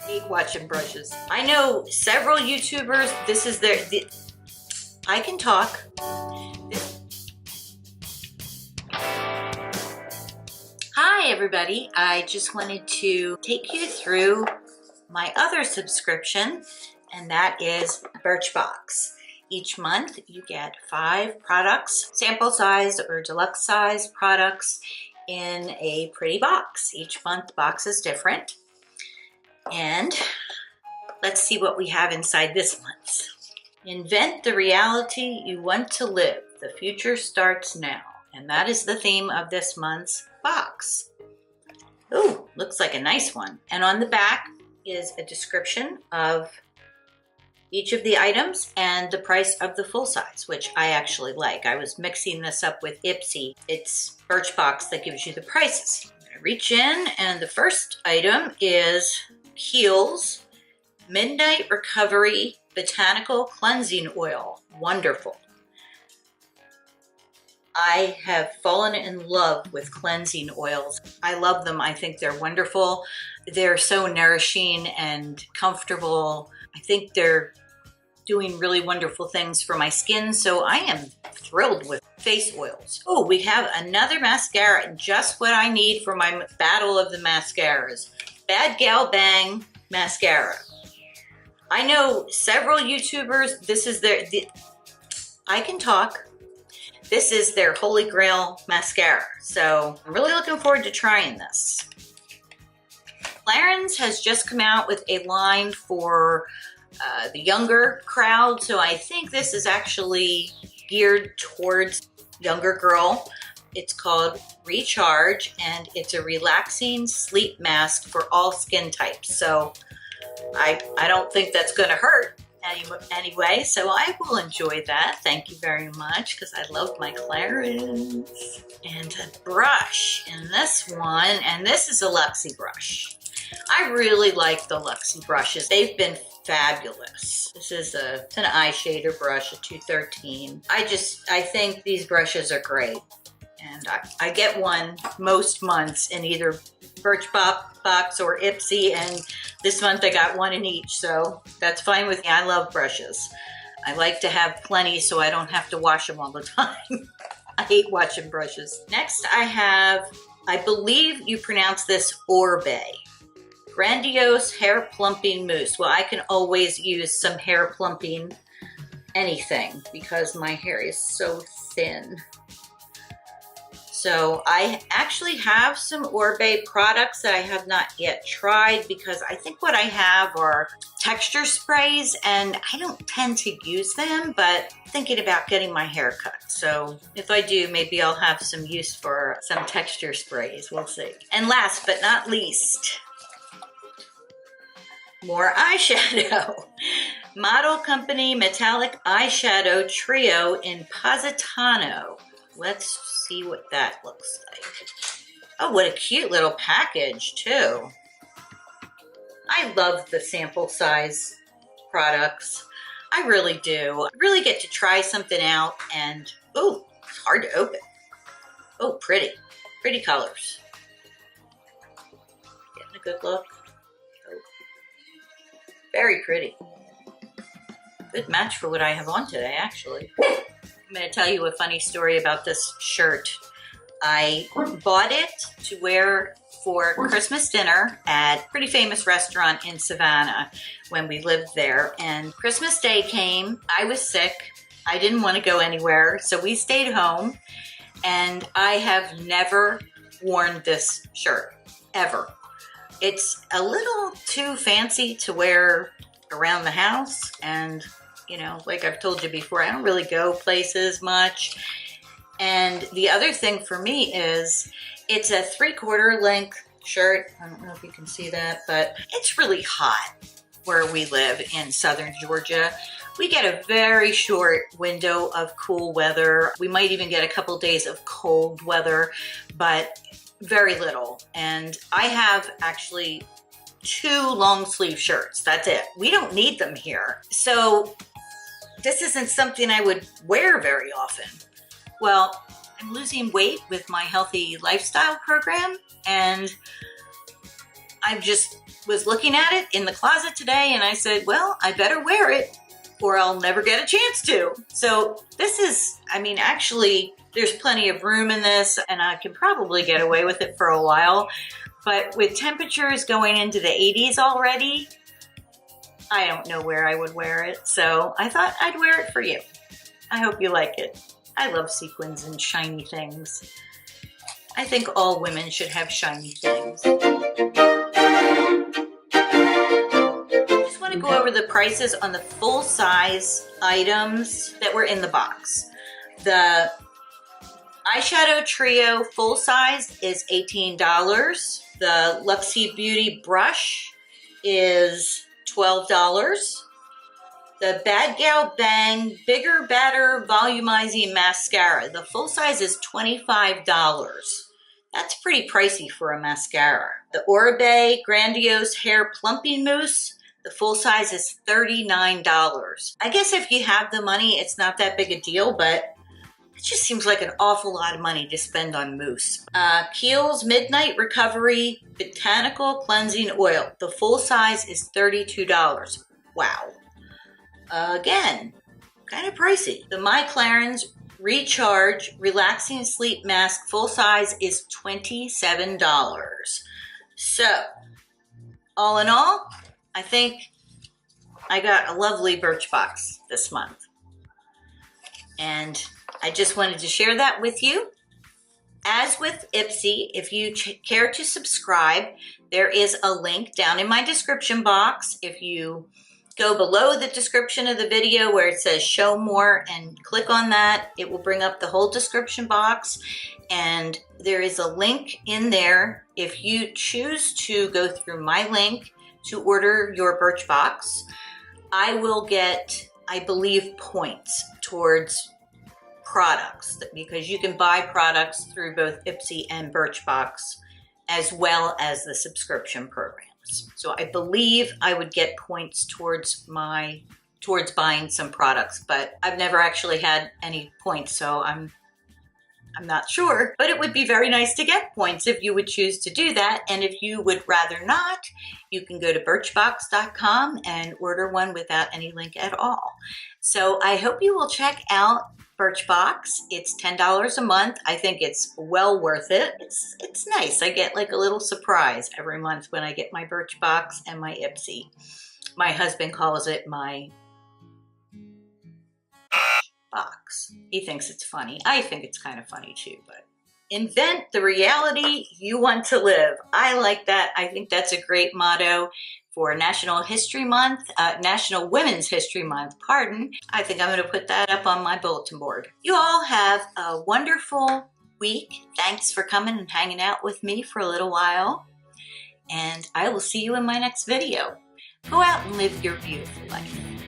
hate watching brushes. I know several YouTubers, this is their, I can talk. Hi everybody, I just wanted to take you through my other subscription, and that is Birchbox. Each month you get 5 products, sample size or deluxe size products in a pretty box. Each month the box is different. And let's see what we have inside this month's. Invent the reality you want to live. The future starts now. And that is the theme of this month's box. Ooh, looks like a nice one. And on the back is a description of each of the items and the price of the full size, which I actually like. I was mixing this up with Ipsy. It's Birchbox that gives you the prices. I'm gonna reach in, and the first item is Kiehl's Midnight Recovery Botanical Cleansing Oil. Wonderful. I have fallen in love with cleansing oils. I love them. I think they're wonderful. They're so nourishing and comfortable. I think they're doing really wonderful things for my skin, so I am thrilled with face oils. Oh, we have another mascara, just what I need for my battle of the mascaras. Bad Gal Bang mascara. I know several YouTubers, this is their, I can talk. This is their Holy Grail mascara, so I'm really looking forward to trying this. Clarins has just come out with a line for the younger crowd, so I think this is actually geared towards younger girl. It's called Recharge, and it's a relaxing sleep mask for all skin types. So I don't think that's going to hurt anyway, so I will enjoy that. Thank you very much, because I love my Clarins. And a brush in this one, and this is a Luxie brush. I really like the Luxie brushes. They've been fabulous. This is it's an eyeshadow brush, a 213. I think these brushes are great. And I get one most months in either Birchbox or Ipsy, and this month I got one in each, so that's fine with me. I love brushes. I like to have plenty so I don't have to wash them all the time. I hate washing brushes. Next I have, I believe you pronounce this Orbe. Grandiose Hair Plumping Mousse. Well, I can always use some hair plumping anything because my hair is so thin. So I actually have some Orbe products that I have not yet tried, because I think what I have are texture sprays, and I don't tend to use them, but thinking about getting my hair cut. So if I do, maybe I'll have some use for some texture sprays. We'll see. And last but not least, more eyeshadow. Model Company Metallic Eyeshadow Trio in Positano. Let's see what that looks like. Oh, what a cute little package too. I love the sample size products. I really do. I really get to try something out, and oh, it's hard to open. Oh, pretty. Pretty colors. Getting a good look. Oh. Very pretty. Good match for what I have on today, actually. I'm going to tell you a funny story about this shirt. I bought it to wear for Christmas dinner at a pretty famous restaurant in Savannah when we lived there. And Christmas Day came. I was sick. I didn't want to go anywhere, so we stayed home. And I have never worn this shirt, ever. It's a little too fancy to wear around the house, and you know, like I've told you before, I don't really go places much. And the other thing for me is it's a 3/4 length shirt. I don't know if you can see that, but it's really hot where we live in southern Georgia. We get a very short window of cool weather. We might even get a couple days of cold weather, but very little. And I have actually 2 long sleeve shirts. That's it. We don't need them here. So this isn't something I would wear very often. Well, I'm losing weight with my healthy lifestyle program, and I just was looking at it in the closet today and I said, well, I better wear it or I'll never get a chance to. So this is, I mean, actually, there's plenty of room in this and I can probably get away with it for a while. But with temperatures going into the 80s already, I don't know where I would wear it. So I thought I'd wear it for you. I hope you like it. I love sequins and shiny things. I think all women should have shiny things. I want to go over the prices on the full-size items that were in the box. The eyeshadow trio full size is $18. The Luxie Beauty brush is $12. The Bad Gal Bang Bigger Badder Volumizing Mascara, the full size is $25. That's pretty pricey for a mascara. The Oribe Grandiose Hair Plumping Mousse, the full size is $39. I guess if you have the money, it's not that big a deal, but it just seems like an awful lot of money to spend on mousse. Kiehl's Midnight Recovery Botanical Cleansing Oil, the full size is $32. Wow. Again, kind of pricey. The My Clarins Recharge Relaxing Sleep Mask full size is $27. So, all in all, I think I got a lovely Birchbox this month. And I just wanted to share that with you. As with Ipsy, if you care to subscribe, there is a link down in my description box. If you go below the description of the video where it says show more and click on that, it will bring up the whole description box. And there is a link in there. If you choose to go through my link to order your Birchbox, I will get, I believe, points towards products, because you can buy products through both Ipsy and Birchbox as well as the subscription programs. So I believe I would get points towards buying some products, but I've never actually had any points, so I'm not sure. But it would be very nice to get points if you would choose to do that. And if you would rather not, you can go to birchbox.com and order one without any link at all. So I hope you will check out Birchbox. It's $10 a month. I think it's well worth it. It's nice. I get like a little surprise every month when I get my Birchbox and my Ipsy. My husband calls it my box. He thinks it's funny. I think it's kind of funny too, but invent the reality you want to live. I like that. I think that's a great motto for National History Month, National Women's History Month, pardon. I think I'm going to put that up on my bulletin board. You all have a wonderful week. Thanks for coming and hanging out with me for a little while. And I will see you in my next video. Go out and live your beautiful life.